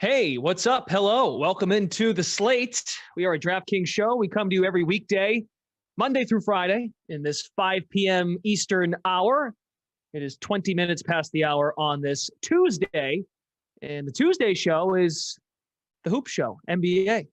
Hey, what's up? Hello. Welcome into the Slate. We are a DraftKings show. We come to you every weekday, Monday through Friday, in this 5 p.m. Eastern hour. It is 20 minutes past the hour on this Tuesday. And the Tuesday show is the Hoop Show, NBA.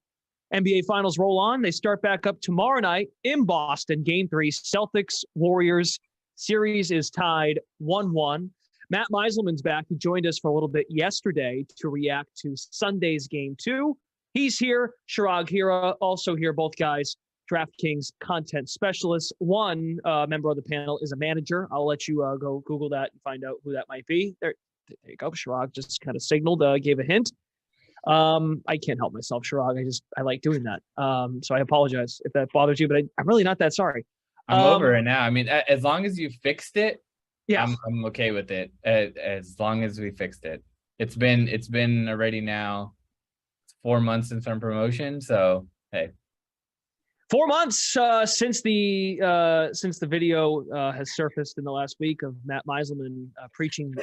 NBA Finals roll on. They start back up tomorrow night in Boston. Game 3, Celtics-Warriors. Series is tied 1-1. Matt Meiselman's back. He joined us for a little bit yesterday to react to Sunday's Game 2. He's here. Chirag Hira also here. Both guys, DraftKings content specialists. One member of the panel is a manager. I'll let you go Google that and find out who that might be. There you go. Chirag just kind of signaled, gave a hint. I can't help myself, Chirag. I like doing that. So I apologize if that bothers you, but I'm really not that sorry. I'm over it now. I mean, as long as you fixed it, yeah, I'm okay with it. As long as we fixed it. It's been already now 4 months since our promotion. So hey, 4 months since the video has surfaced in the last week of Matt Meiselman preaching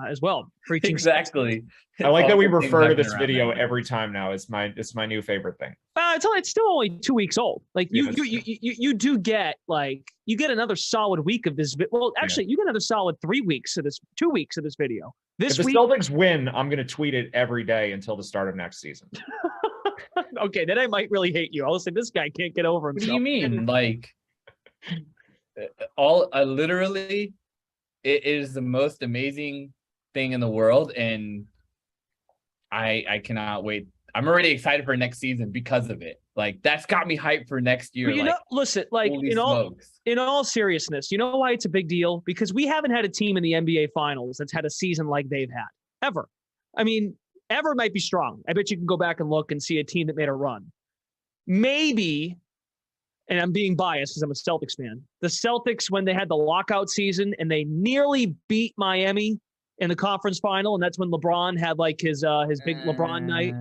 as well. Preaching exactly. I like that we refer to this video every time now. It's my new favorite thing. It's still only 2 weeks old. Like you do get you get another solid week of this. Well, actually, you get another solid 3 weeks of this, 2 weeks of this video. If the Celtics win, I'm going to tweet it every day until the start of next season. Okay, then I might really hate you. I'll say this guy can't get over himself. What do you mean? Like literally, it is the most amazing thing in the world, and I cannot wait. I'm already excited for next season because of it. Like, that's got me hyped for next year. But listen, in all seriousness, you know why it's a big deal? Because we haven't had a team in the NBA Finals that's had a season like they've had ever. I mean, ever might be strong. I bet you can go back and look and see a team that made a run. Maybe, and I'm being biased because I'm a Celtics fan, the Celtics, when they had the lockout season and they nearly beat Miami in the conference final, and that's when LeBron had his big LeBron night.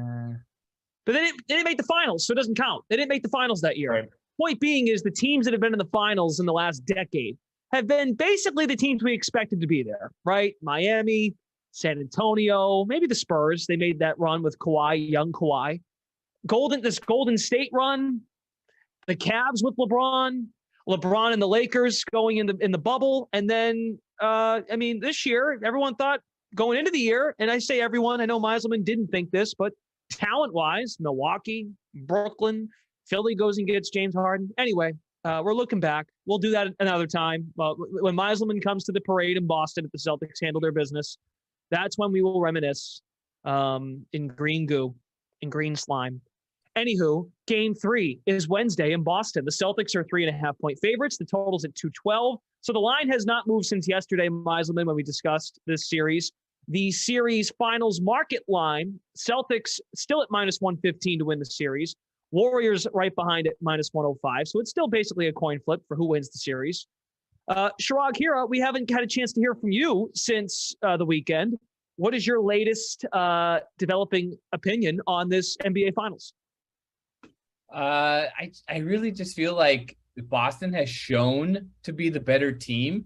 But they didn't make the finals, so it doesn't count. They didn't make the finals that year. Right. Point being is the teams that have been in the finals in the last decade have been basically the teams we expected to be there, right? Miami, San Antonio, maybe the Spurs. They made that run with Kawhi, young Kawhi. This Golden State run, the Cavs with LeBron and the Lakers going in the bubble. And then, this year, everyone thought going into the year, and I say everyone, I know Meiselman didn't think this, but talent-wise, Milwaukee, Brooklyn, Philly goes and gets James Harden. Anyway, we're looking back. We'll do that another time. When Meiselman comes to the parade in Boston, if the Celtics handle their business, that's when we will reminisce in green goo, in green slime. Anywho, Game 3 is Wednesday in Boston. The Celtics are 3.5-point favorites. The total's at 212. So the line has not moved since yesterday, Meiselman, when we discussed this series. The series finals market line, Celtics still at -115 to win the series. Warriors right behind at -105. So it's still basically a coin flip for who wins the series. Chirag Hira, we haven't had a chance to hear from you since the weekend. What is your latest developing opinion on this NBA Finals? I really just feel like Boston has shown to be the better team.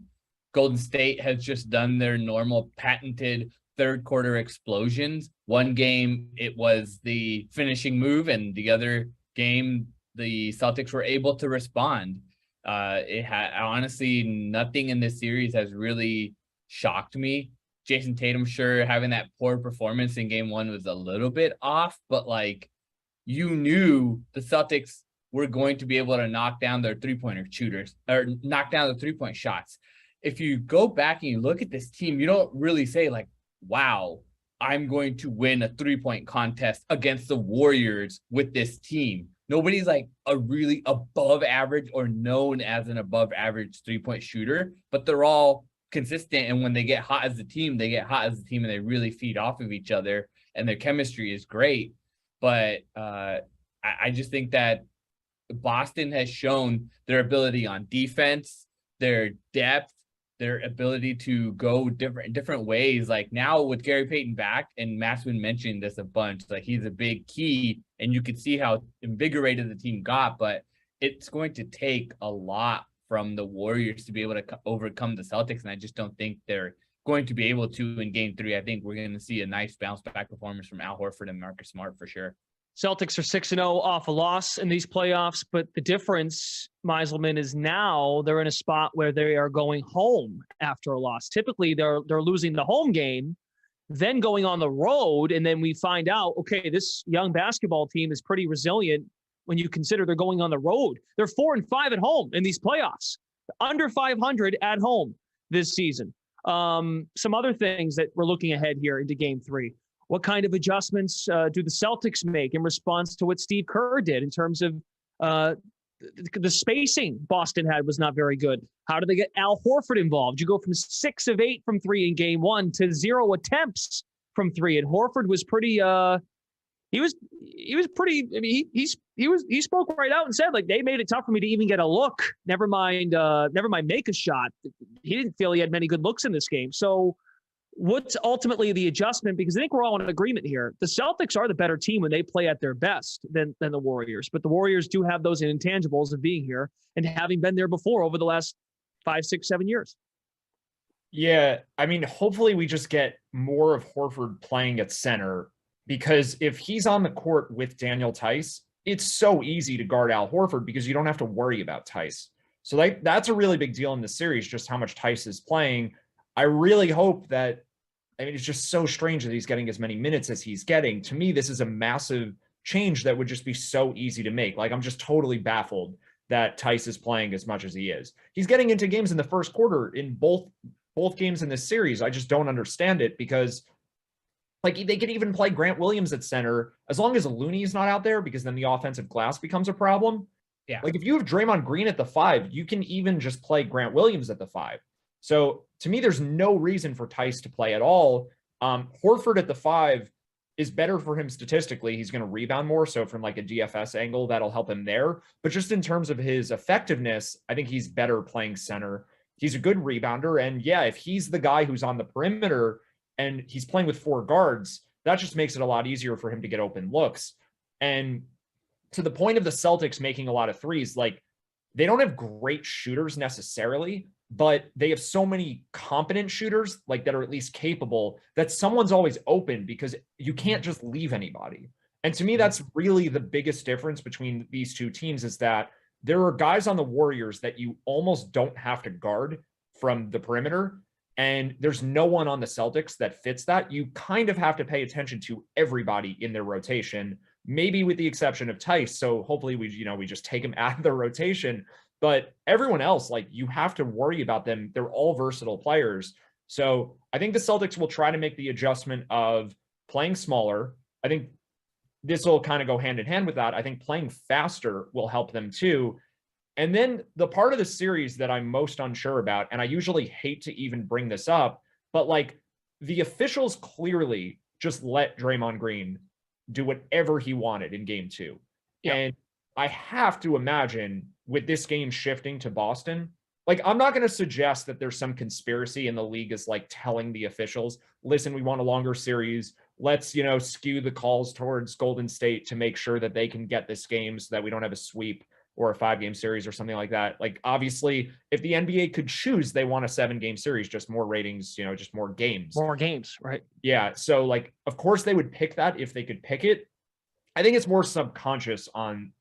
Golden State has just done their normal patented third quarter explosions. One game, it was the finishing move, and the other game, the Celtics were able to respond. Honestly, nothing in this series has really shocked me. Jason Tatum, sure, having that poor performance in game 1 was a little bit off, but you knew the Celtics were going to be able to knock down their three-pointer shooters, or knock down the three-point shots. If you go back and you look at this team, you don't really say wow, I'm going to win a three-point contest against the Warriors with this team. Nobody's a really above average or known as an above average three-point shooter, but they're all consistent. And when they get hot as a team, they get hot as a team, and they really feed off of each other, and their chemistry is great. But I just think that Boston has shown their ability on defense, their depth, their ability to go different ways. Now with Gary Payton back, and Meiselman mentioned this a bunch, he's a big key, and you could see how invigorated the team got. But it's going to take a lot from the Warriors to be able to overcome the Celtics, and I just don't think they're going to be able to in game 3. I think we're going to see a nice bounce back performance from Al Horford and Marcus Smart for sure. Celtics are 6-0 off a loss in these playoffs, but the difference, Meiselman, is now they're in a spot where they are going home after a loss. Typically, they're losing the home game, then going on the road, and then we find out, okay, this young basketball team is pretty resilient when you consider they're going on the road. They're 4-5 at home in these playoffs, under 500 at home this season. Some other things that we're looking ahead here into game 3. What kind of adjustments do the Celtics make in response to what Steve Kerr did in terms of the spacing Boston had was not very good? How do they get Al Horford involved? You go from 6 of 8 from 3 in game 1 to 0 attempts from 3. And Horford was pretty, he was pretty, I mean, he spoke right out and said, like, they made it tough for me to even get a look. Never mind make a shot. He didn't feel he had many good looks in this game. So what's ultimately the adjustment? Because I think we're all in agreement here. The Celtics are the better team when they play at their best than the Warriors. But the Warriors do have those intangibles of being here and having been there before over the last 5, 6, 7 years. Yeah, I mean, hopefully we just get more of Horford playing at center, because if he's on the court with Daniel Tice, it's so easy to guard Al Horford because you don't have to worry about Tice. So that's a really big deal in the series, just how much Tice is playing. I really hope that, I mean, it's just so strange that he's getting as many minutes as he's getting. To me, this is a massive change that would just be so easy to make. Like, I'm just totally baffled that Tice is playing as much as he is. He's getting into games in the first quarter in both games in this series. I just don't understand it, because like, they could even play Grant Williams at center as long as Looney's not out there, because then the offensive glass becomes a problem. Yeah. Like, if you have Draymond Green at the 5, you can even just play Grant Williams at the 5. So to me, there's no reason for Tice to play at all. Horford at the 5 is better for him statistically. He's going to rebound more. So from like a DFS angle, that'll help him there. But just in terms of his effectiveness, I think he's better playing center. He's a good rebounder. And yeah, if he's the guy who's on the perimeter and he's playing with 4 guards, that just makes it a lot easier for him to get open looks. And to the point of the Celtics making a lot of threes, like, they don't have great shooters necessarily, but they have so many competent shooters, like, that are at least capable, that someone's always open, because you can't just leave anybody. And to me, that's really the biggest difference between these two teams, is that there are guys on the Warriors that you almost don't have to guard from the perimeter, and there's no one on the Celtics that fits that. You kind of have to pay attention to everybody in their rotation, maybe with the exception of Tice. So hopefully we just take him out of the rotation. But everyone else, like, you have to worry about them. They're all versatile players. So I think the Celtics will try to make the adjustment of playing smaller. I think this will kind of go hand in hand with that. I think playing faster will help them too. And then the part of the series that I'm most unsure about, and I usually hate to even bring this up, but like, the officials clearly just let Draymond Green do whatever he wanted in game 2. Yeah. And I have to imagine, with this game shifting to Boston, like, I'm not going to suggest that there's some conspiracy in the league is like telling the officials, listen, we want a longer series. Let's, skew the calls towards Golden State to make sure that they can get this game so that we don't have a sweep or a 5-game series or something like that. Like, obviously, if the NBA could choose, they want a 7-game series, just more ratings, just more games. More games, right? Yeah. So, like, of course they would pick that if they could pick it. I think it's more subconscious on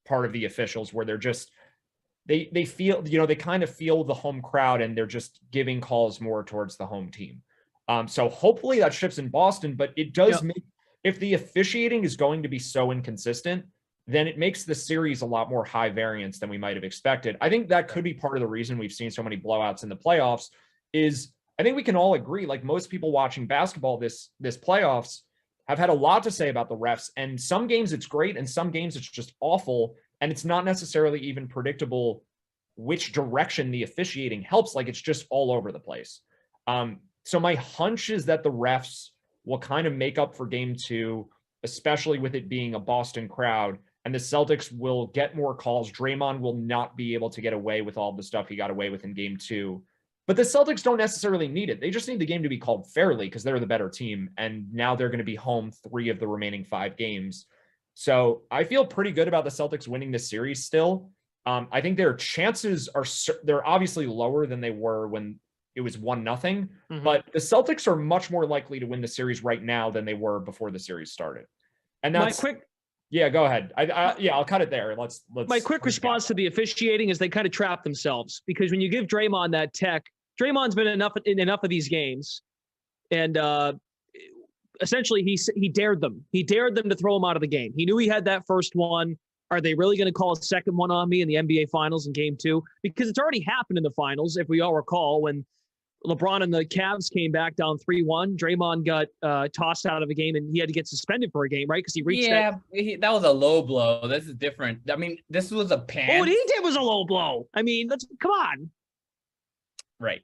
part of the officials, where they're just, they feel, they kind of feel the home crowd, and they're just giving calls more towards the home team. So hopefully that shifts in Boston, but it does make, if the officiating is going to be so inconsistent, then it makes the series a lot more high variance than we might have expected. I think that could be part of the reason we've seen so many blowouts in the playoffs. Is I think we can all agree, like, most people watching basketball this playoffs have had a lot to say about the refs, and some games it's great and some games it's just awful, and it's not necessarily even predictable which direction the officiating helps. Like, it's just all over the place. So my hunch is that the refs will kind of make up for game 2, especially with it being a Boston crowd, and the Celtics will get more calls. Draymond will not be able to get away with all the stuff he got away with in game 2. But the Celtics don't necessarily need it. They just need the game to be called fairly, because they're the better team, and now they're going to be home 3 of the remaining 5 games. So I feel pretty good about the Celtics winning this series still. I think their chances they're obviously lower than they were when it was 1-0, but the Celtics are much more likely to win the series right now than they were before the series started. And that's yeah, go ahead. I'll cut it there. Let's my quick response to the officiating is they kind of trap themselves, because when you give Draymond that tech, Draymond's been in enough of these games, and essentially he dared them. He dared them to throw him out of the game. He knew he had that first one. Are they really going to call a second one on me in the NBA Finals in Game 2? Because it's already happened in the Finals, if we all recall, when LeBron and the Cavs came back down 3-1. Draymond got tossed out of a game, and he had to get suspended for a game, right? Because he reached that was a low blow. This is different. I mean, this was a pan. Oh, what he did was a low blow. I mean, come on. Right.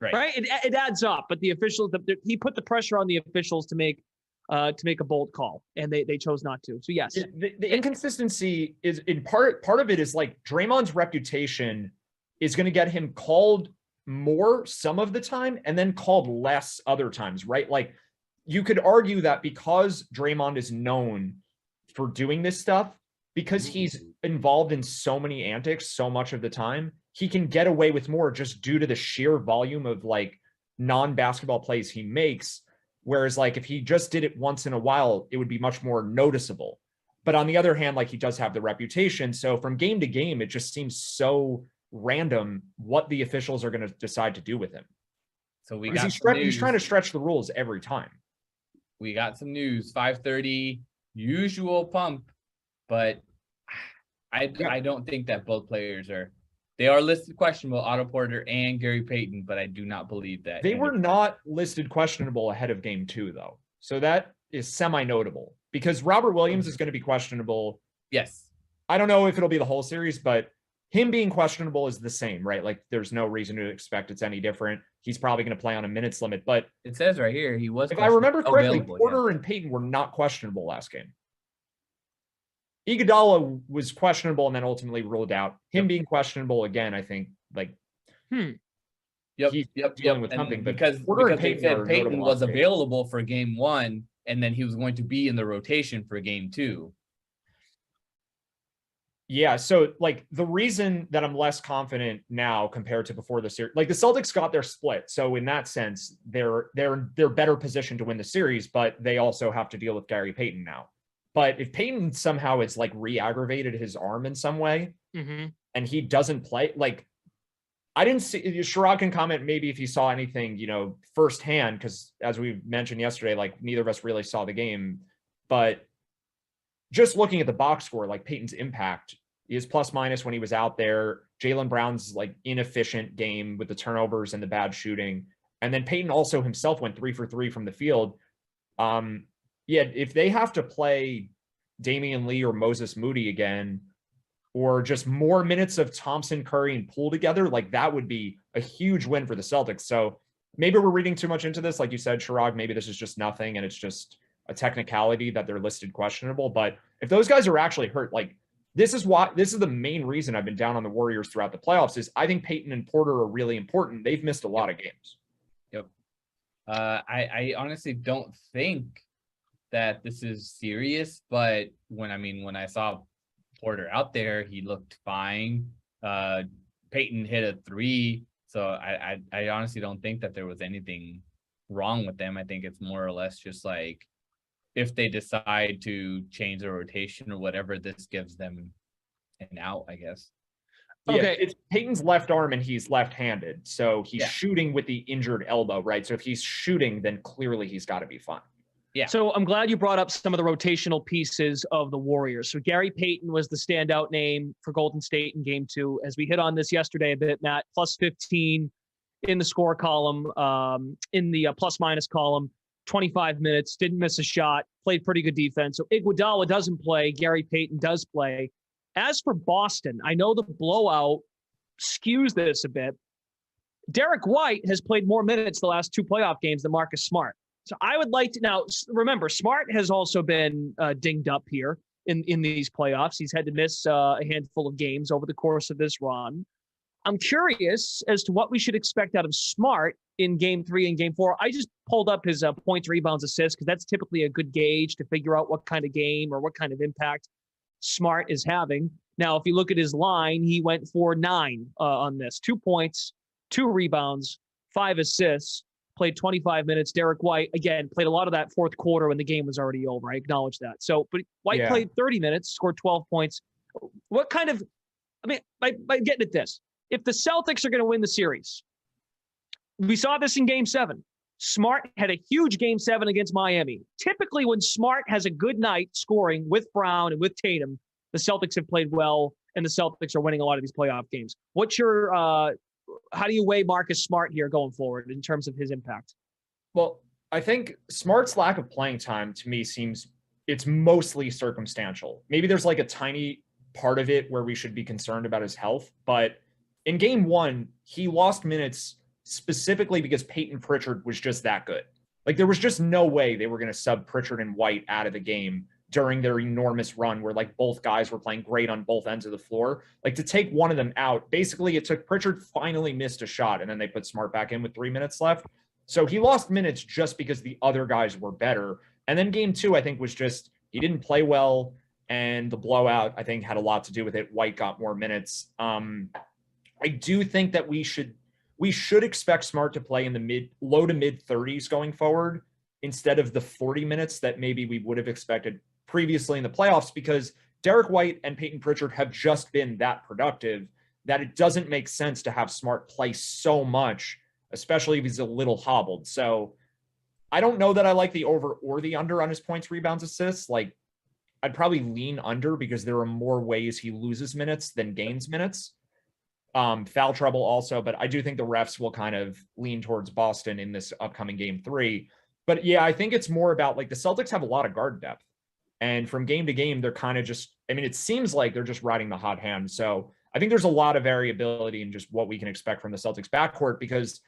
It adds up, but the officials, he put the pressure on the officials to make a bold call, and they chose not to. So yes, the inconsistency is in part of it is like Draymond's reputation is going to get him called more some of the time and then called less other times, right? Like you could argue that because Draymond is known for doing this stuff, because he's involved in so many antics so much of the time, he can get away with more just due to the sheer volume of like non-basketball plays he makes. Whereas like if he just did it once in a while, it would be much more noticeable. But on the other hand, like he does have the reputation. So from game to game, it just seems so random what the officials are going to decide to do with him. So he's trying to stretch the rules every time. We got some news. 5:30, usual pump, but I don't think that both players are. They are listed questionable, Otto Porter and Gary Payton, but I do not believe that. They were not listed questionable ahead of Game 2, though. So that is semi-notable because Robert Williams is going to be questionable. Yes. I don't know if it'll be the whole series, but him being questionable is the same, right? Like there's no reason to expect it's any different. He's probably going to play on a minutes limit, but it says right here he was. If I remember correctly, Porter and Payton were not questionable last game. Iguodala was questionable and then ultimately ruled out. Him being questionable again, I think, like, he's dealing with something. Because they said Payton was available for Game 1, and then he was going to be in the rotation for Game 2. Yeah, so like the reason that I'm less confident now compared to before the series, like the Celtics got their split, so in that sense, they're better positioned to win the series, but they also have to deal with Gary Payton now. But if Payton somehow is like re-aggravated his arm in some way, and he doesn't play, like I didn't see. Sherrod can comment maybe if he saw anything, firsthand, because as we mentioned yesterday, like neither of us really saw the game, but just looking at the box score, like Payton's impact is plus minus when he was out there. Jaylen Brown's like inefficient game with the turnovers and the bad shooting. And then Payton also himself went 3 for 3 from the field. If they have to play Damian Lee or Moses Moody again, or just more minutes of Thompson, Curry, and Poole together, like that would be a huge win for the Celtics. So maybe we're reading too much into this. Like you said, Sherrod, maybe this is just nothing and it's just a technicality that they're listed questionable. But if those guys are actually hurt, like this is the main reason I've been down on the Warriors throughout the playoffs is I think Payton and Porter are really important. They've missed a lot of games. Yep. I honestly don't think that this is serious, but when I saw Porter out there, he looked fine. Payton hit a 3. So I honestly don't think that there was anything wrong with them. I think it's more or less just like, if they decide to change the rotation or whatever, this gives them an out, I guess. Okay. It's Payton's left arm and he's left-handed. So he's shooting with the injured elbow, right? So if he's shooting, then clearly he's got to be fine. Yeah. So I'm glad you brought up some of the rotational pieces of the Warriors. So Gary Payton was the standout name for Golden State in Game 2. As we hit on this yesterday a bit, Matt, plus 15 in the score column, in the plus-minus column. 25 minutes, didn't miss a shot, played pretty good defense. So Iguodala doesn't play. Gary Payton does play. As for Boston, I know the blowout skews this a bit. Derek White has played more minutes the last 2 playoff games than Marcus Smart. So I would like to now remember Smart has also been dinged up here in these playoffs. He's had to miss a handful of games over the course of this run. I'm curious as to what we should expect out of Smart in Game 3 and Game 4. I just pulled up his points, rebounds, assists, because that's typically a good gauge to figure out what kind of game or what kind of impact Smart is having. Now, if you look at his line, he went for 9 on this. 2 points, 2 rebounds, 5 assists, played 25 minutes. Derek White, again, played a lot of that fourth quarter when the game was already over. I acknowledge that. So, but White played 30 minutes, scored 12 points. What kind of, by getting at this, if the Celtics are going to win the series, we saw this in Game 7. Smart had a huge Game 7 against Miami. Typically, when Smart has a good night scoring with Brown and with Tatum, the Celtics have played well, and the Celtics are winning a lot of these playoff games. What's your how do you weigh Marcus Smart here going forward in terms of his impact? Well, I think Smart's lack of playing time to me seems it's mostly circumstantial. Maybe there's like a tiny part of it where we should be concerned about his health, but in Game 1, he lost minutes specifically because Payton Pritchard was just that good. Like there was just no way they were going to sub Pritchard and White out of the game during their enormous run where like both guys were playing great on both ends of the floor. Like to take one of them out, basically it took Pritchard finally missed a shot and then they put Smart back in with 3 minutes left. So he lost minutes just because the other guys were better. And then Game 2, I think, was just he didn't play well, and the blowout, I think, had a lot to do with it. White got more minutes. I do think that we should expect Smart to play in the low to mid 30s going forward instead of the 40 minutes that maybe we would have expected previously in the playoffs, because Derek White and Payton Pritchard have just been that productive that it doesn't make sense to have Smart play so much, especially if he's a little hobbled. So I don't know that I like the over or the under on his points, rebounds, assists. Like I'd probably lean under because there are more ways he loses minutes than gains minutes. Foul trouble also, but I do think the refs will kind of lean towards Boston in this upcoming Game 3. But yeah, I think it's more about like the Celtics have a lot of guard depth. And from game to game, they're kind of just, I mean, it seems like they're just riding the hot hand. So I think there's a lot of variability in just what we can expect from the Celtics backcourt, because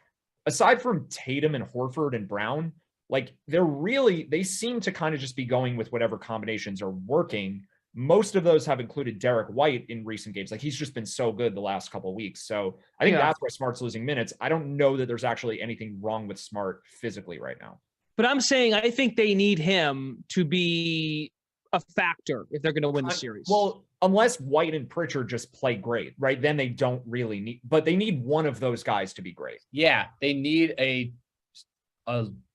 aside from Tatum and Horford and Brown, like they seem to kind of just be going with whatever combinations are working. Most of those have included Derek White in recent games. Like he's just been so good the last couple of weeks. So I think that's why Smart's losing minutes. I don't know that there's actually anything wrong with Smart physically right now. But I'm saying I think they need him to be a factor if they're going to win the series. Well, unless White and Pritchard just play great, right? Then they don't really need, but they need one of those guys to be great. Yeah, they need a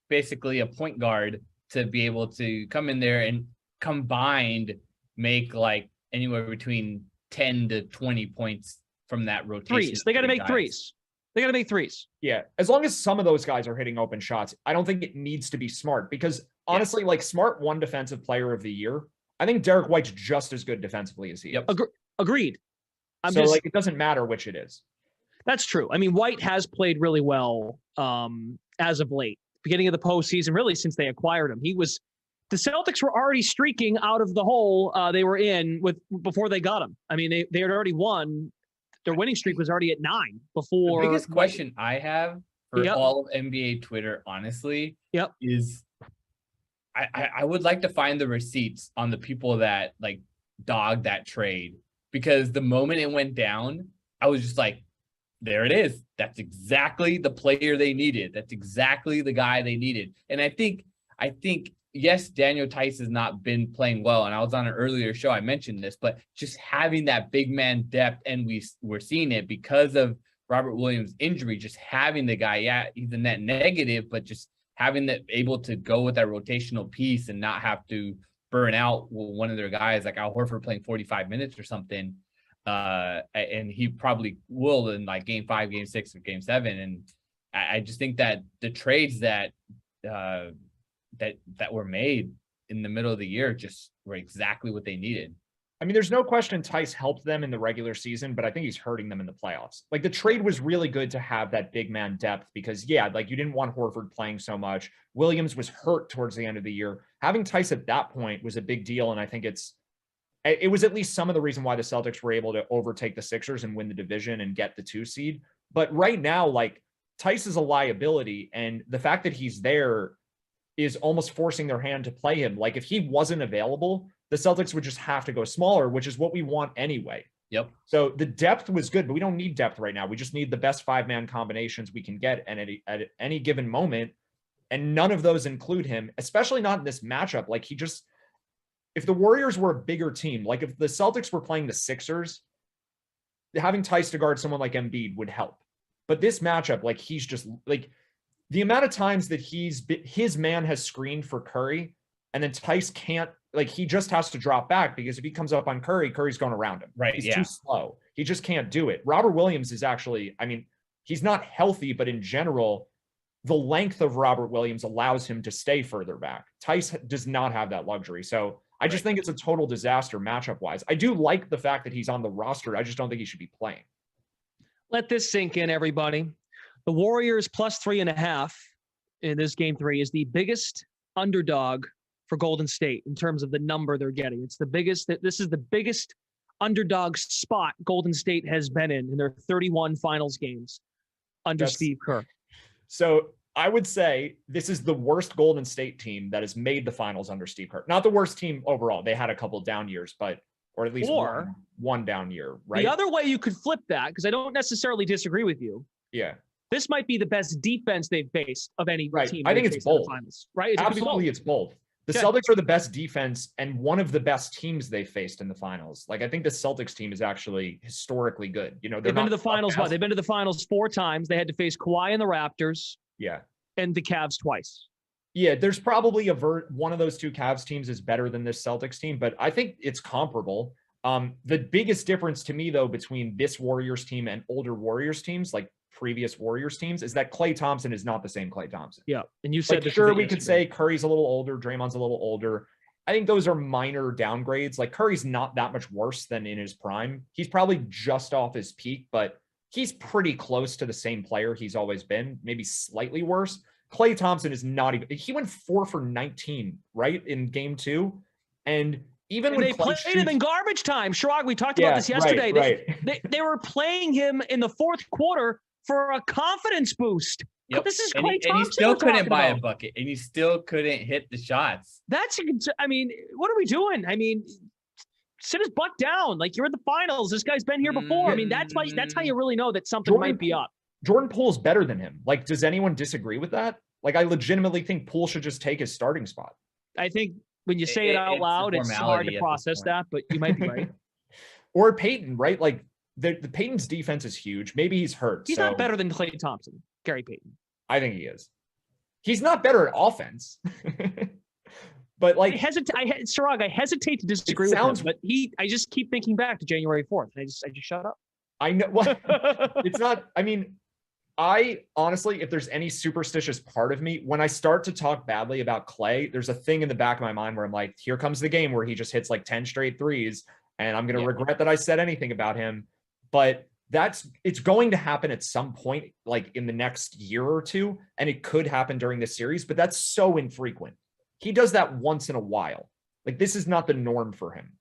basically a point guard to be able to come in there and combined make like anywhere between 10 to 20 points from that rotation. Threes. They got to make threes. They got to make threes. Yeah. As long as some of those guys are hitting open shots, I don't think it needs to be Smart, because honestly, like Smart won Defensive Player of the Year. I think Derek White's just as good defensively as he is. Agreed. Like, it doesn't matter which it is. That's true. I mean, White has played really well as of late, beginning of the postseason, really since they acquired him. The Celtics were already streaking out of the hole they were in before they got him. I mean, they had already won. Their winning streak was already at 9 before. The biggest question I have for all of NBA Twitter, honestly, is I would like to find the receipts on the people that like dogged that trade, because the moment it went down, I was just like, there it is. That's exactly the player they needed. That's exactly the guy they needed. And I think, yes, Daniel Theis has not been playing well. And I was on an earlier show, I mentioned this, but just having that big man depth, and we're seeing it because of Robert Williams' injury, just having the guy, he's a net negative, but just having that able to go with that rotational piece and not have to burn out one of their guys like Al Horford playing 45 minutes or something. And he probably will in like Game 5, Game 6, or Game 7. And I just think that the trades that were made in the middle of the year just were exactly what they needed. I mean, there's no question Theis helped them in the regular season, but I think he's hurting them in the playoffs. Like the trade was really good to have that big man depth because, like you didn't want Horford playing so much. Williams was hurt towards the end of the year. Having Theis at that point was a big deal, and I think it was at least some of the reason why the Celtics were able to overtake the Sixers and win the division and get the 2 seed. But right now, like Theis is a liability, and the fact that he's there is almost forcing their hand to play him. Like if he wasn't available, the Celtics would just have to go smaller, which is what we want anyway. Yep. So the depth was good, but we don't need depth right now. We just need the best 5-man combinations we can get at any given moment. And none of those include him, especially not in this matchup. Like if the Warriors were a bigger team, like if the Celtics were playing the Sixers, having Tice to guard someone like Embiid would help. But this matchup, like he's just like the amount of times that his man has screened for Curry, and then Tice can't, like he just has to drop back because if he comes up on Curry, Curry's going around him. Right. He's too slow. He just can't do it. Robert Williams is actually, I mean, he's not healthy, but in general, the length of Robert Williams allows him to stay further back. Tice does not have that luxury. So I just think it's a total disaster matchup wise. I do like the fact that he's on the roster. I just don't think he should be playing. Let this sink in, everybody. The Warriors plus 3.5 in this game 3 is the biggest underdog for Golden State in terms of the number they're getting. It's the biggest. This is the biggest underdog spot Golden State has been in their 31 finals games under Steve Kerr. So I would say this is the worst Golden State team that has made the finals under Steve Kerr. Not the worst team overall. They had a couple down years, but or at least one down year, right? The other way you could flip that, because I don't necessarily disagree with you. Yeah. This might be the best defense they've faced of any team. I think it's both. Finals, right? Absolutely, it's both. The Celtics are the best defense and one of the best teams they faced in the finals. Like I think the Celtics team is actually historically good. You know, they've been to the finals. They've been to the finals 4 times. They had to face Kawhi and the Raptors. Yeah. And the Cavs twice. Yeah, there's probably one of those 2 Cavs teams is better than this Celtics team, but I think it's comparable. The biggest difference to me, though, between this Warriors team and older Warriors teams, like previous Warriors teams, is that Klay Thompson is not the same Klay Thompson. Yeah, and you said like, sure, we could say Curry's a little older, Draymond's a little older. I think those are minor downgrades. Like Curry's not that much worse than in his prime. He's probably just off his peak, but he's pretty close to the same player he's always been, maybe slightly worse. Klay Thompson is not even, he went 4 for 19, right, in game 2. And even when they played him in garbage time, Shrog, we talked about this yesterday. Right. They were playing him in the 4th quarter for a confidence boost. Yep. This is Klay Thompson. And he still couldn't buy a bucket, and he still couldn't hit the shots. I mean, what are we doing? I mean, sit his butt down. Like, you're in the finals. This guy's been here before. I mean, that's how you really know that something might be up. Jordan Poole's better than him. Like, does anyone disagree with that? Like, I legitimately think Poole should just take his starting spot. I think when you say it out loud, it's hard to process that, but you might be right. Or Payton, right? Like, the Payton's defense is huge. Maybe he's hurt. He's not better than Klay Thompson, Gary Payton. I think he is. He's not better at offense. But like, Sirag, I hesitate to disagree with him, but I just keep thinking back to January 4th. And I just shut up. I know. Well, it's not. I mean, I honestly, if there's any superstitious part of me, when I start to talk badly about Klay, there's a thing in the back of my mind where I'm like, here comes the game where he just hits like 10 straight threes, and I'm going to regret that I said anything about him. But it's going to happen at some point, like in the next year or two, and it could happen during this series, but that's so infrequent. He does that once in a while. Like, this is not the norm for him.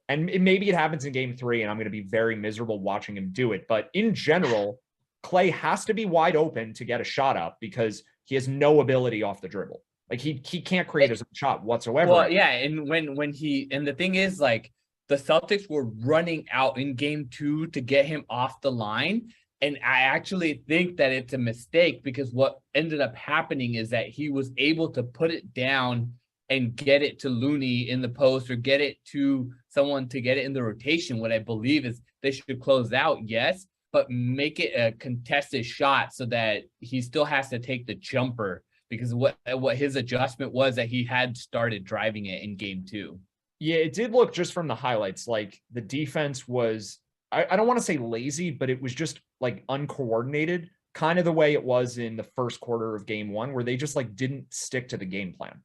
And maybe it happens in game 3, and I'm going to be very miserable watching him do it. But in general, Klay has to be wide open to get a shot up because he has no ability off the dribble. Like, he can't create his own shot whatsoever. Well, yeah, and and the thing is, like, the Celtics were running out in game 2 to get him off the line. And I actually think that it's a mistake because what ended up happening is that he was able to put it down and get it to Looney in the post or get it to someone to get it in the rotation. What I believe is they should close out, yes, but make it a contested shot so that he still has to take the jumper because what his adjustment was that he had started driving it in game 2. Yeah, it did look just from the highlights like the defense was, I don't want to say lazy, but it was just like uncoordinated, kind of the way it was in the first quarter of game 1, where they just like didn't stick to the game plan.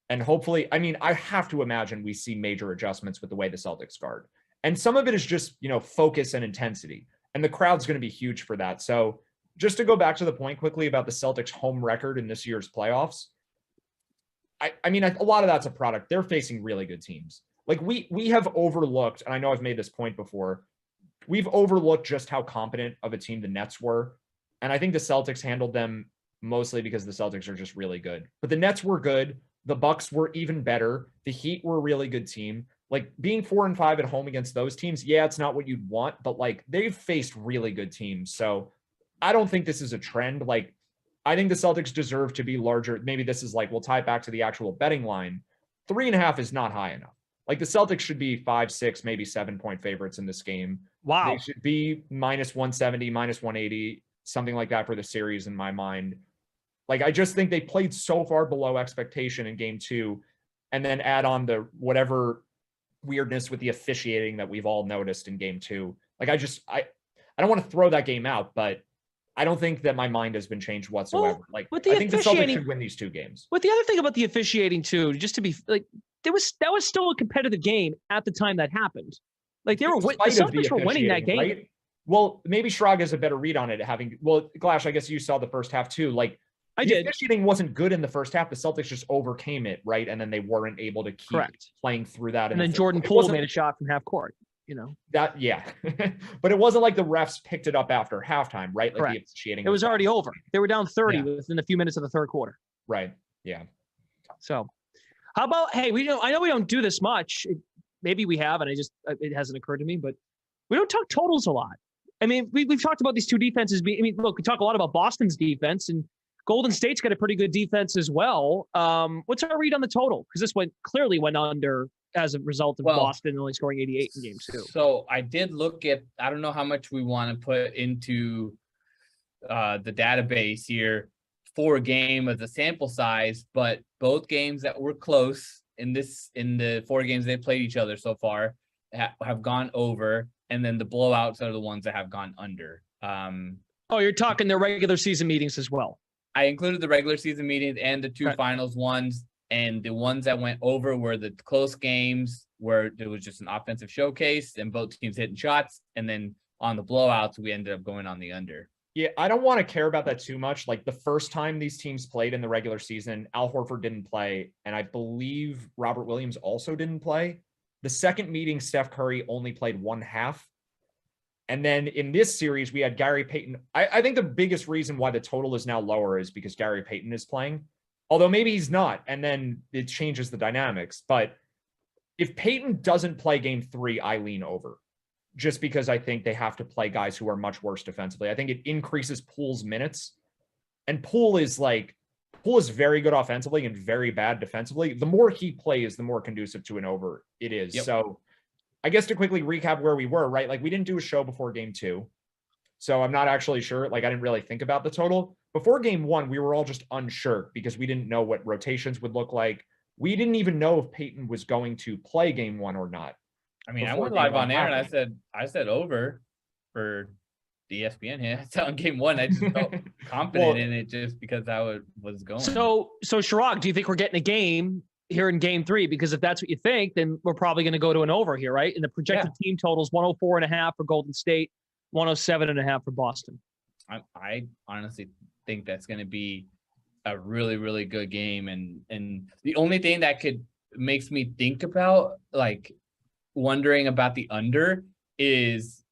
And hopefully, I mean, I have to imagine we see major adjustments with the way the Celtics guard. And some of it is just, focus and intensity. And the crowd's going to be huge for that. So just to go back to the point quickly about the Celtics home record in this year's playoffs, I mean, a lot of that's a product. They're facing really good teams. Like we have overlooked, and I know I've made this point before, we've overlooked just how competent of a team the Nets were. And I think the Celtics handled them mostly because the Celtics are just really good. But the Nets were good. The Bucks were even better. The Heat were a really good team. Like being 4-5 at home against those teams, yeah, it's not what you'd want, but like they've faced really good teams. So I don't think this is a trend. Like I think the Celtics deserve to be larger. Maybe this is like, we'll tie it back to the actual betting line. 3.5 is not high enough. Like the Celtics should be 5, 6, maybe 7-point favorites in this game. Wow. They should be -170, -180, something like that for the series in my mind. Like, I just think they played so far below expectation in game 2, and then add on the whatever weirdness with the officiating that we've all noticed in game 2. Like, I don't want to throw that game out, but I don't think that my mind has been changed whatsoever. Like, I think the Celtics should win these 2 games. But the other thing about the officiating too, just to be like, that was still a competitive game at the time that happened. Like the Celtics were winning that game. Right? Well, maybe Shrag has a better read on it. Glash, I guess you saw the first half too. Like, the officiating wasn't good in the first half. The Celtics just overcame it, right? And then they weren't able to keep playing through that. And then Jordan Poole made a shot from half court. That, yeah. But it wasn't like the refs picked it up after halftime, right? Like correct. The officiating. It was already over. They were down 30 within a few minutes of the third quarter. Right. Yeah. So, how about, hey, I know we don't do this much. Maybe we have, and it hasn't occurred to me, but we don't talk totals a lot. I mean, we've talked about these 2 defenses look, we talk a lot about Boston's defense, and Golden State's got a pretty good defense as well. What's our read on the total? Because this clearly went under as a result of Boston only scoring 88 in game 2. So I did look at, I don't know how much we want to put into the database here for a game as a sample size, but both games that were close in the 4 games they played each other so far have gone over, and then the blowouts are the ones that have gone under. You're talking their regular season meetings as well. I included the regular season meetings and the 2 finals ones, and the ones that went over were the close games where there was just an offensive showcase and both teams hitting shots. And then on the blowouts, we ended up going on the under. Yeah, I don't want to care about that too much. Like the first time these teams played in the regular season, Al Horford didn't play, and I believe Robert Williams also didn't play. The second meeting, Steph Curry only played 1 half. And then in this series, we had Gary Payton. I think the biggest reason why the total is now lower is because Gary Payton is playing. Although maybe he's not, and then it changes the dynamics. But if Payton doesn't play game 3, I lean over. Just because I think they have to play guys who are much worse defensively. I think it increases Poole's minutes. And Poole is very good offensively and very bad defensively. The more he plays, the more conducive to an over it is. Yep. So I guess to quickly recap where we were, right? Like we didn't do a show before game 2. So I'm not actually sure. Like I didn't really think about the total. Before game 1, we were all just unsure because we didn't know what rotations would look like. We didn't even know if Payton was going to play game 1 or not. I mean, I went live on air and I said over for the ESPN here. It's on game 1. I just felt confident in it just because how it was going. So Chirag, do you think we're getting a game here in game 3? Because if that's what you think, then we're probably going to go to an over here, right? And the projected team totals 104.5 for Golden State, 107.5 for Boston. I honestly think that's going to be a really, really good game. And the only thing that makes me think about like wondering about the under is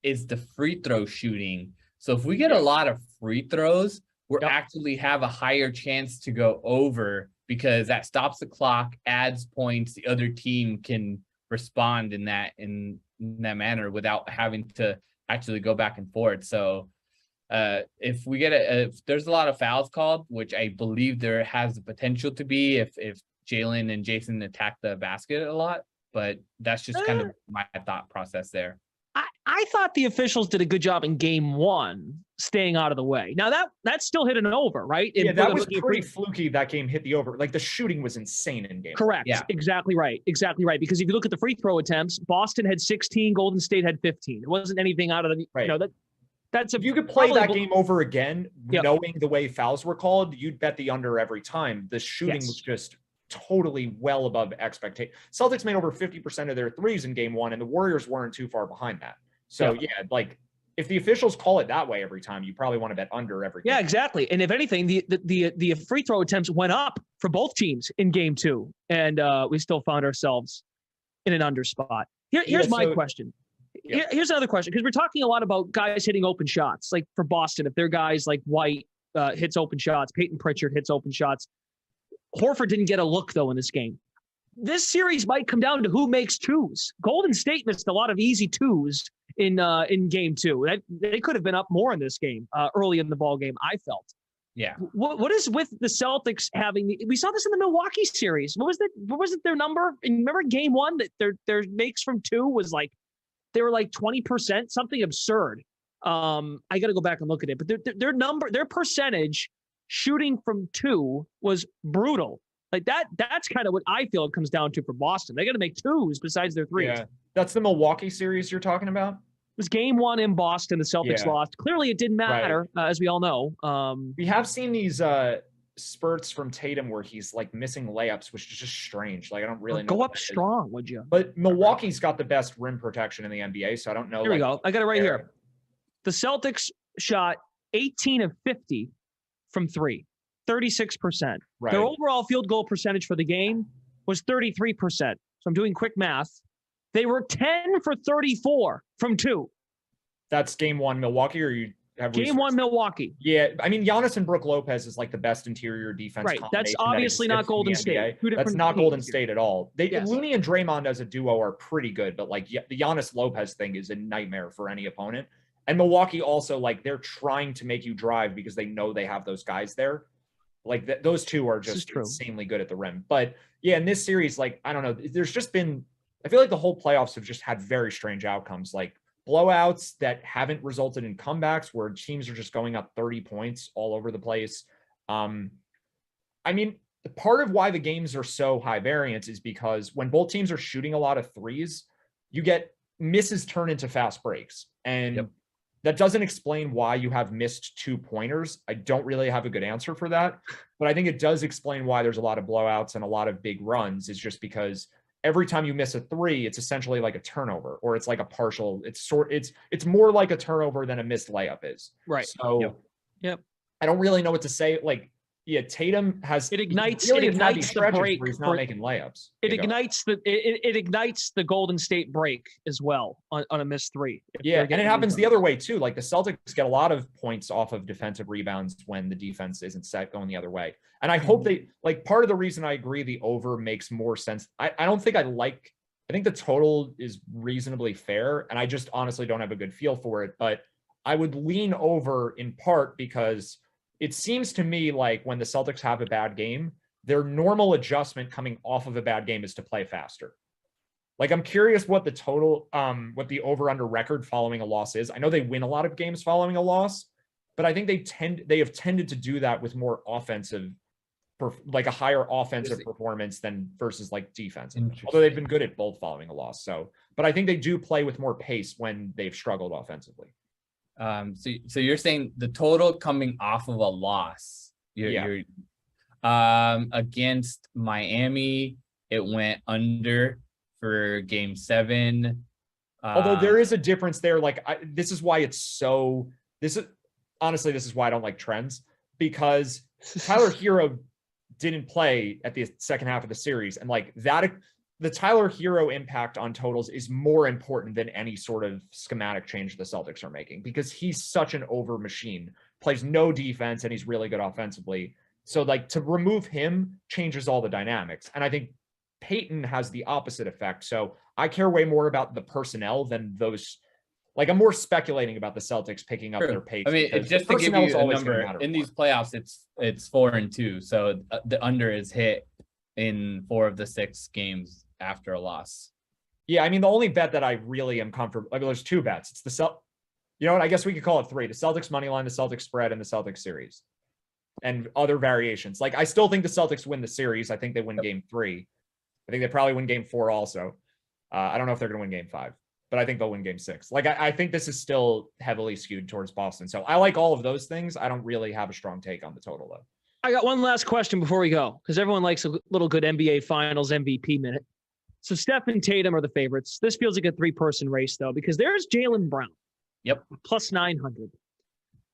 the free throw shooting. So if we get a lot of free throws, we're actually have a higher chance to go over because that stops the clock, adds points. The other team can respond in that manner without having to actually go back and forth. So if we get if there's a lot of fouls called, which I believe there has the potential to be if Jalen and Jason attack the basket a lot, but that's just kind of my thought process there. I thought the officials did a good job in game 1 staying out of the way. Now that still hit an over, right? Yeah, that was pretty fluky. That game hit the over. Like the shooting was insane in game. Correct. Yeah. Exactly right. Because if you look at the free throw attempts, Boston had 16, Golden State had 15. It wasn't anything out of the, that's if you could play that game over again, knowing the way fouls were called, you'd bet the under every time. The shooting was just totally well above expectation. Celtics made over 50% of their threes in game 1, and the Warriors weren't too far behind that. So like if the officials call it that way every time, you probably want to bet under every game. Yeah, exactly. And if anything, the free throw attempts went up for both teams in game 2, and we still found ourselves in an under spot. Here's my question. Here's another question, because we're talking a lot about guys hitting open shots. Like for Boston, if they're guys like White hits open shots, Payton Pritchard hits open shots. Horford didn't get a look, though, in this game. This series might come down to who makes twos. Golden State missed a lot of easy twos in game 2. They could have been up more in this game early in the ball game, I felt. Yeah. What is with the Celtics having? We saw this in the Milwaukee series. What was it? Their number? And remember Game 1 that their makes from 2 was like they were like 20%, something absurd. I got to go back and look at it, but their percentage shooting from 2 was brutal. Like that's kind of what I feel it comes down to for Boston. They got to make 2s besides their 3s. Yeah, that's the Milwaukee series you're talking about. It was Game 1 in Boston. The Celtics lost. Clearly, it didn't matter, as we all know. We have seen these spurts from Tatum where he's like missing layups, which is just strange. Like I don't really know. Go up strong, would you? But Milwaukee's got the best rim protection in the NBA, so I don't know. Here we go. I got it right here. The Celtics shot 18 of 50 from 3, 36%. Right. Their overall field goal percentage for the game was 33%. So I'm doing quick math. They were 10 for 34 from 2. That's Game 1 Milwaukee, or you have Game 1 Milwaukee. Yeah, I mean Giannis and Brook Lopez is like the best interior defense. Right, that's obviously not Golden State. That's not Golden State at all. Looney and Draymond as a duo are pretty good, but like the Giannis Lopez thing is a nightmare for any opponent. And Milwaukee also, like, they're trying to make you drive because they know they have those guys there. Like those two are just insanely good at the rim. But yeah, in this series, like I don't know, there's just been. I feel like the whole playoffs have just had very strange outcomes, like blowouts that haven't resulted in comebacks where teams are just going up 30 points all over the place. I mean, part of why the games are so high variance is because when both teams are shooting a lot of threes, you get misses turn into fast breaks. And that doesn't explain why you have missed 2-pointers. I don't really have a good answer for that, but I think it does explain why there's a lot of blowouts and a lot of big runs. Is just because every time you miss a 3, it's essentially like a turnover, or it's like a partial. It's more like a turnover than a missed layup is. Right. So yep. I don't really know what to say. Like, yeah, Tatum has it ignites the break where he's not making layups. It ignites the Golden State break as well on a missed 3. Yeah, and it happens the other way too. Like the Celtics get a lot of points off of defensive rebounds when the defense isn't set going the other way. And I hope part of the reason I agree the over makes more sense. I think the total is reasonably fair, and I just honestly don't have a good feel for it. But I would lean over in part because it seems to me like when the Celtics have a bad game, their normal adjustment coming off of a bad game is to play faster. Like, I'm curious what the total, what the over-under record following a loss is. I know they win a lot of games following a loss, but I think they have tended to do that with more offensive, like a higher offensive performance than versus like defense. Although they've been good at both following a loss. So, but I think they do play with more pace when they've struggled offensively. So you're saying the total coming off of a loss, you're against Miami, it went under for Game 7. Although there is a difference there. Like this is why I don't like trends, because Tyler Hero didn't play at the second half of the series, and like that. The Tyler Hero impact on totals is more important than any sort of schematic change the Celtics are making, because he's such an over machine, plays no defense, and he's really good offensively. So like to remove him changes all the dynamics. And I think Payton has the opposite effect. So I care way more about the personnel than those. Like I'm more speculating about the Celtics picking up their pace. I mean, just to give you a number, in these playoffs, it's 4-2. So the under is hit in 4 of the 6 games after a loss. Yeah, I mean, the only bet that I really am comfortable, I mean, there's 2 bets. It's you know what, I guess we could call it 3. The Celtics money line, the Celtics spread, and the Celtics series. And other variations. Like, I still think the Celtics win the series. I think they win Game 3. I think they probably win Game 4 also. I don't know if they're going to win Game 5, but I think they'll win Game 6. Like, I think this is still heavily skewed towards Boston. So I like all of those things. I don't really have a strong take on the total, though. I got one last question before we go, because everyone likes a little good NBA Finals MVP minute. So Steph and Tatum are the favorites. This feels like a 3-person race, though, because there's Jaylen Brown. Yep. Plus 900.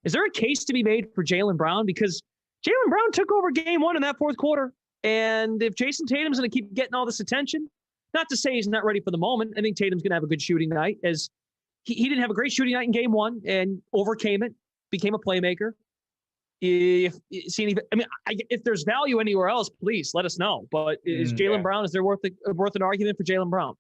Is there a case to be made for Jaylen Brown? Because Jaylen Brown took over Game 1 in that 4th quarter. And if Jason Tatum's going to keep getting all this attention, not to say he's not ready for the moment. I think Tatum's going to have a good shooting night, as he didn't have a great shooting night in Game 1 and overcame it, became a playmaker. If there's value anywhere else, please let us know. But is Jaylen Brown, is there worth an argument for Jaylen Brown?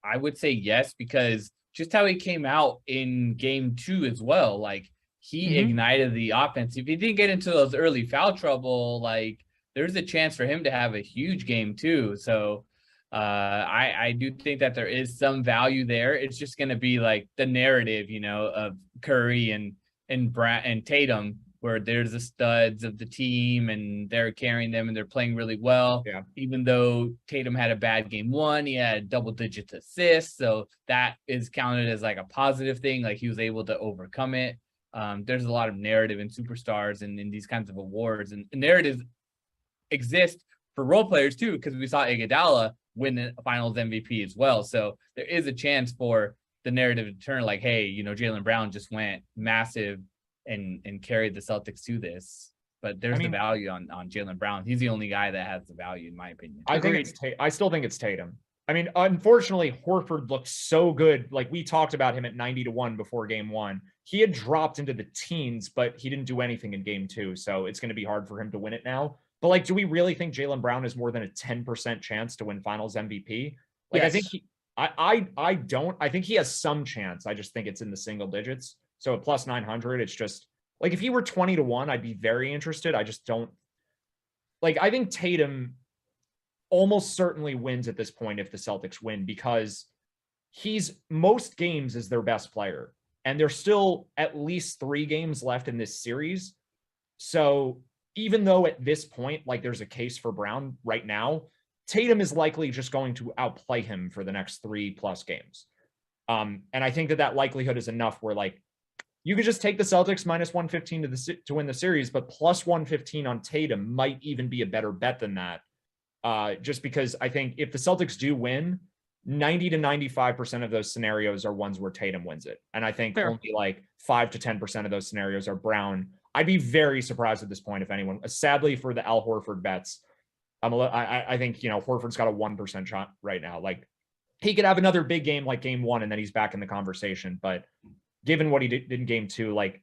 I would say yes, because just how he came out in Game 2 as well. Like, he ignited the offense. If he didn't get into those early foul trouble, like there's a chance for him to have a huge game too. So I do think that there is some value there. It's just going to be like the narrative, of Curry and Tatum, where there's the studs of the team and they're carrying them and they're playing really well. Yeah. Even though Tatum had a bad game one, he had double-digit assists. So that is counted as like a positive thing. Like he was able to overcome it. There's a lot of narrative in superstars and in these kinds of awards. And narratives exist for role players too, because we saw Iguodala win the finals MVP as well. So there is a chance for the narrative to turn like, hey, Jaylen Brown just went massive and carried the Celtics to this. But there's the value on Jaylen Brown. He's the only guy that has the value, in my opinion. I still think it's Tatum. I mean, unfortunately, Horford looked so good. Like we talked about him at 90-1 before game one. He had dropped into the teens, but he didn't do anything in game two. So it's going to be hard for him to win it now. But like, do we really think Jaylen Brown has more than a 10% chance to win finals MVP? Like, yes. I don't. I think he has some chance. I just think it's in the single digits. So at plus 900, it's just like if he were 20-1, I'd be very interested. I just don't like. I think Tatum almost certainly wins at this point if the Celtics win, because he's most games is their best player, and there's still at least 3 games left in this series. So even though at this point, like there's a case for Brown right now, Tatum is likely just going to outplay him for the next 3+ games. And I think that likelihood is enough where like you could just take the Celtics minus 115 to win the series, but plus 115 on Tatum might even be a better bet than that. Just because I think if the Celtics do win, 90 to 95% of those scenarios are ones where Tatum wins it. And I think only like 5 to 10% of those scenarios are Brown. I'd be very surprised at this point if anyone, sadly for the Al Horford bets, I think, Horford's got a 1% shot right now. Like he could have another big game like game one and then he's back in the conversation. But given what he did in game two, like,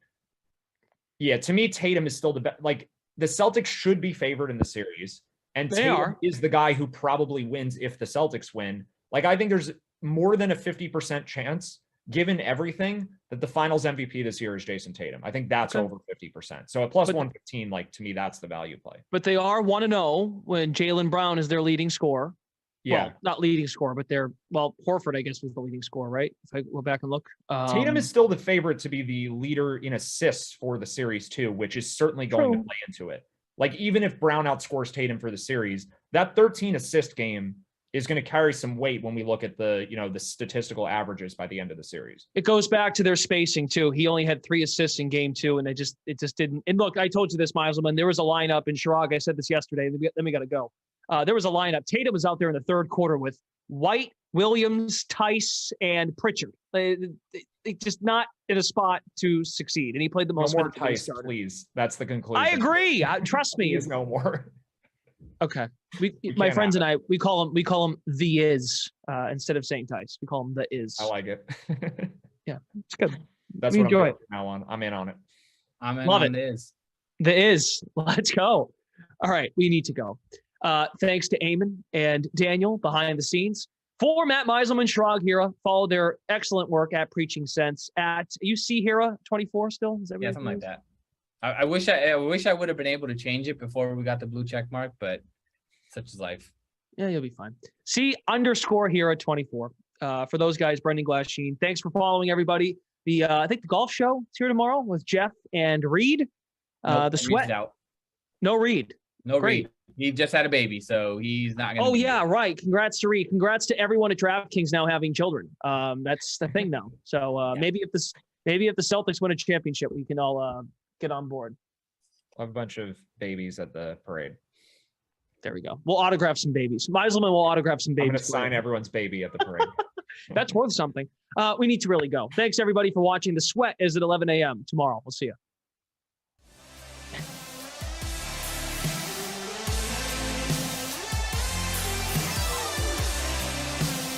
yeah, to me, Tatum is still the best. Like the Celtics should be favored in the series. And Tatum is the guy who probably wins if the Celtics win. Like, I think there's more than a 50% chance, given everything, that the finals MVP this year is Jason Tatum. I think that's over 50%. So at plus 115, like to me, that's the value play. But they are 1-0 when Jaylen Brown is their leading scorer. Yeah. Well, not leading scorer, but Horford, I guess, was the leading scorer, right? If I go back and look. Tatum is still the favorite to be the leader in assists for the series too, which is certainly going to play into it. Like, even if Brown outscores Tatum for the series, that 13 assist game is going to carry some weight when we look at the, the statistical averages by the end of the series. It goes back to their spacing too. He only had 3 assists in game 2, and it just didn't. And look, I told you this, Meiselman, there was a lineup in Chirag. I said this yesterday. Then we got to go. There was a lineup. Tatum was out there in the third quarter with White, Williams, Tice, and Pritchard. They just not in a spot to succeed. And he played the most. No more Tice, please. That's the conclusion. I agree. Trust me. Please, no more. Okay. My friends and I, we call him the Is instead of saying Tice. We call him the Is. I like it. Yeah, it's good. That's what enjoy it. Now on. I'm in on it. I'm in Love on it. Is. The Is. Let's go. All right, we need to go. Thanks to Eamon and Daniel behind the scenes. For Matt Meiselman, Chirag Hira, follow their excellent work at Preaching Sense at UC Hira 24 still? Is that something like that. I wish I would have been able to change it before we got the blue check mark, but such is life. Yeah, you'll be fine. C_Hira 24. For those guys, Brendan Glasheen. Thanks for following, everybody. I think the golf show is here tomorrow with Jeff and Reed. The Sweat. Out. No Reed. No Great. Reed. He just had a baby, so he's not going to. Oh, yeah, right. Congrats to Reed. Congrats to everyone at DraftKings now having children. That's the thing now. So maybe if the Celtics win a championship, we can all get on board. I'll have a bunch of babies at the parade. There we go. We'll autograph some babies. Meiselman will autograph some babies. I'm going to sign everyone's baby at the parade. That's worth something. We need to really go. Thanks, everybody, for watching. The Sweat is at 11 a.m. tomorrow. We'll see you.